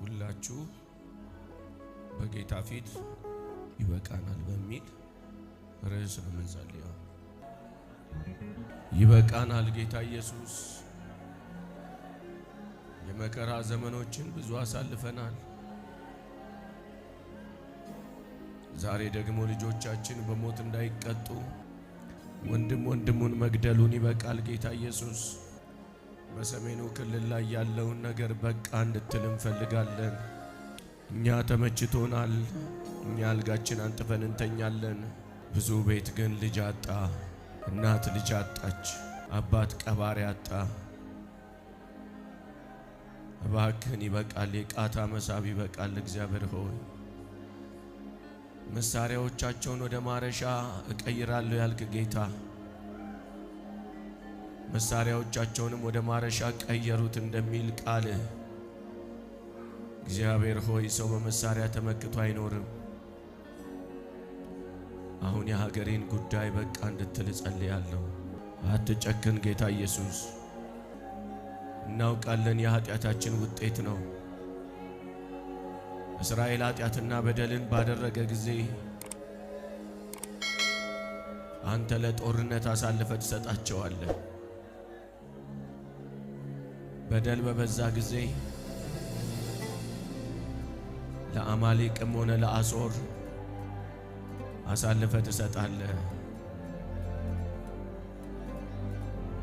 ሁላችሁ በጌታ ፊት ይበቃናል በሚል ርዕስ ነው የምንጸልየው። ይበቃናል ጌታ ኢየሱስ። የመከራ ዘመኖችን ብዙ አሳልፈናል። ዛሬ ደግሞ ልጆቻችን በሞት እንዳይቀጡ ወንድም ወንድሙን መግደሉን ይበቃል ጌታ ኢየሱስ። በሰሜኑ ክልል ላይ ያለውን ነገር በቃ እንድትል እንፈልጋለን። እኛ ተመችቶናል። እኛ አልጋችን አንጥፈን እንተኛለን። ብዙ ቤት ግን ልጅ አጣ፣ እናት ልጅ አጣች፣ አባት ቀባሪ አጣ። እባክህን ይበቃል፣ የቃታ መሳብ ይበቃል። እግዚአብሔር ሆይ መሳሪያዎቻቸውን ወደ ማረሻ እቀይራለሁ ያልክ ጌታ መሳሪያዎቻቸውንም ወደ ማረሻ ቀየሩት እንደሚል ቃል እግዚአብሔር ሆይ ሰው በመሳሪያ ተመክቶ አይኖርም። አሁን የሀገሬን ጉዳይ በቃ እንድትል ጸልያለሁ። አትጨክን ጌታ ኢየሱስ። እናውቃለን የኃጢአታችን ውጤት ነው። እስራኤል ኃጢአትና በደልን ባደረገ ጊዜ አንተ ለጦርነት አሳልፈህ ትሰጣቸዋለህ። በደል በበዛ ጊዜ ለአማሌቅም ሆነ ለአሶር አሳልፈህ ትሰጣለህ።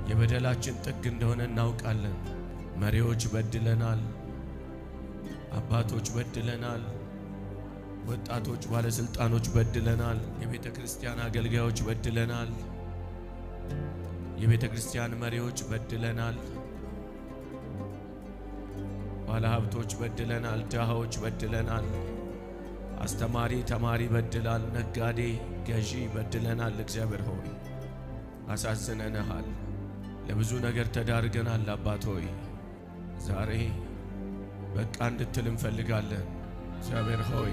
የበደላችን ጥግ እንደሆነ እናውቃለን። መሪዎች በድለናል፣ አባቶች በድለናል፣ ወጣቶች ባለስልጣኖች በድለናል፣ የቤተ ክርስቲያን አገልጋዮች በድለናል፣ የቤተ ክርስቲያን መሪዎች በድለናል፣ ባለሀብቶች በድለናል፣ ድሃዎች በድለናል፣ አስተማሪ ተማሪ በድላል፣ ነጋዴ ገዢ በድለናል። እግዚአብሔር ሆይ አሳዝነናል። ለብዙ ነገር ተዳርገናል። አባት ሆይ ዛሬ በቃ እንድትል እንፈልጋለን። እግዚአብሔር ሆይ